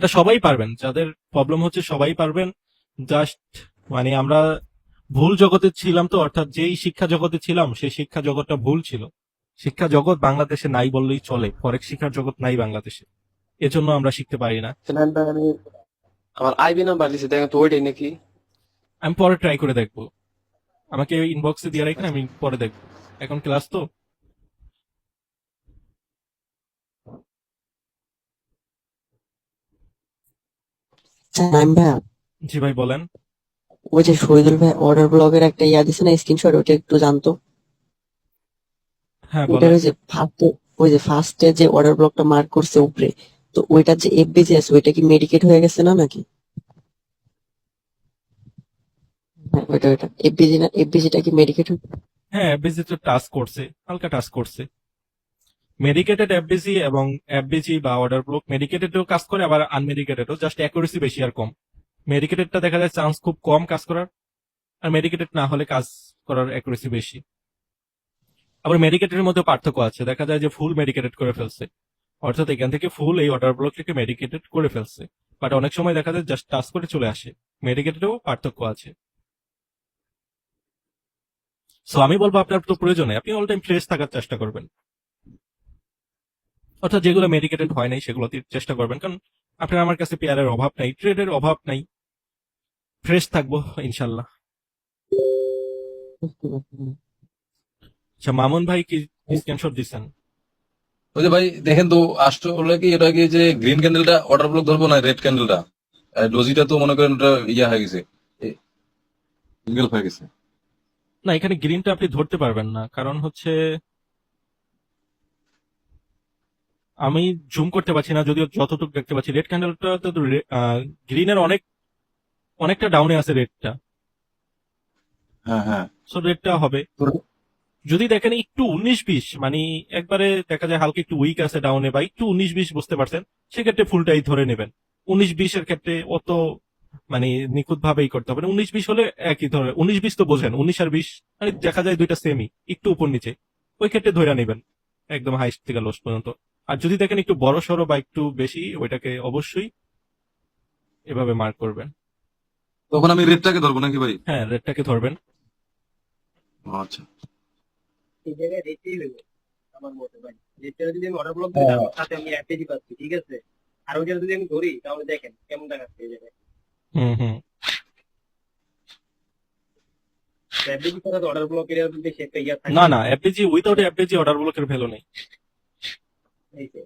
এটা সবাই পারবেন, যাদের প্রবলেম হচ্ছে সবাই পারবেন। জাস্ট মানে আমরা ভুল জগতে ছিলাম, তো অর্থাৎ যেই শিক্ষা জগতে ছিলাম সেই শিক্ষা জগৎটা ভুল ছিল। শিক্ষা জগৎ বাংলাদেশে নাই বললেই চলে, ফরেক্স শিক্ষার জগৎ নাই বাংলাদেশে, এজন্য আমরা শিখতে পারি না। সেখান ভাই আমি আমার আইবি নাম্বার দিছি, দেখেন তো ওইটাই নাকি। আমি পরে ট্রাই করে দেখবো, আমাকে ইনবক্সে দিয়ে রাখেন, আমি পরে দেখবো। এখন ক্লাস তো। আচ্ছা নাইম ভাইয়া, জি ভাই বলেন। ওই যে শহীদুল ভাই অর্ডার ব্লগের একটা ইয়া দিছে না স্ক্রিনশট, ওটা একটু জানতো। হ্যাঁ ওইটার বলেন। ওই যে ফার্স্টে যে অর্ডার ব্লকটা মার্ক করছে উপরে, তো ওইটার যে এফবিজি আছে ওইটা কি মেডিকেট হয়ে গেছে না নাকি? হ্যাঁ ওইটা এফবিজি না, এফবিজিটা কি মেডিকেট? হ্যাঁ এফবিজি তো টাচ করছে, হালকা টাচ করছে। মেডিকেটেড এফবিজি এবং এফবিজি বা অর্ডার ব্লক মেডিকেটেডও কাজ করে, আবার আনমেডিকেটেডও, জাস্ট অ্যাকুরেসি বেশি আর কম। মেডিকেটেডটা দেখা যায় চান্স খুব কম কাজ করার, আর মেডিকেটেড না হলে কাজ করার অ্যাকুরেসি বেশি। আবার মেডিকেটের মধ্যে পার্থক্য আছে, দেখা যায় যে ফুল মেডিকেটেড করে ফেলছে, অর্থাৎ এখান থেকে ফুল এই অর্ডার ব্লক থেকে মেডিকেটেড করে ফেলছে, বাট অনেক সময় দেখা যায় জাস্ট টাচ করে চলে আসে। মেডিকেটেডও পার্থক্য আছে। সো আমি বলবো আপনার তো প্রয়োজনে আপনি অল টাইম ফ্রেশ থাকার চেষ্টা করবেন, অর্থাৎ যেগুলো মেডিকেটেড হয় নাই সেগুলোতে চেষ্টা করবেন, কারণ আপনার আমার কাছে পেয়ারের অভাব নাই, ট্রেডের অভাব নাই, ফ্রেশ থাকবো ইনশাল্লাহ। আচ্ছা মামুন ভাই কি স্ক্রিনশট দিচ্ছেন? ওই যে ভাই দেখেন তো, আসলে কি এটা কি যে গ্রিন ক্যান্ডেলটা অর্ডার ব্লক ধরবো না রেড ক্যান্ডেলটা? ডোজিটা তো মনে করেন ওটা ইয়া হয়ে গেছে, সিঙ্গেল হয়ে গেছে। না, এখানে গ্রিনটা আপনি ধরতে পারবেন না, কারণ হচ্ছে আমি জুম করতে পারছি না, যদিও যতটুকু দেখতে পাচ্ছি রেড ক্যান্ডেলটা তো গ্রিনের অনেকটা ডাউনে আছে রেডটা। হ্যাঁ হ্যাঁ। সো রেডটা হবে। তো- যদি দেখেন একটু 19-20, মানে একবারে দেখা যায় হালকা একটু উইক আছে ডাউনে, বা একটু 19-20 বুঝতে পারছেন, সেক্ষেত্রে ফুলটাই ধরে নেবেন। 19-20 এর ক্ষেত্রে অত মানে নিখুঁত ভাবেই করতে হবে না। 19-20 হলে একই ধরে, 19-20 তো বোঝেন, 19 আর 20 মানে দেখা যায় দুইটা সেমই, একটু উপর নিচে, ওই ক্ষেত্রে ধরে নেবেন একদম হাইস্ট থেকে লোস পর্যন্ত। আর যদি দেখেন একটু বড় সড়ো বা একটু বেশি, ওইটাকে অবশ্যই এভাবে মার্ক করবেন। তখন আমি রেডটাকে ধরবো নাকি ভাই? হ্যাঁ রেডটাকে ধরবেন। আচ্ছা। এই জায়গায় রেটই হইলো আমার মতে ভাই। রেটটা যদি আমি অর্ডার ব্লক দিই হ্যাঁ। তার সাথে আমি এফবিজি পাচ্ছি, ঠিক আছে। আর ওইটা যদি আমি ধরি তাহলে দেখেন কেমন দেখাচ্ছে এই জায়গায়। হুম হুম। এফবিজি ছাড়া তো অর্ডার ব্লকের বেশি একটা ইয়া না থাকে না, এফপিজি উইথাউট এফপিজি অর্ডার ব্লকের ভ্যালু নেই। এই যে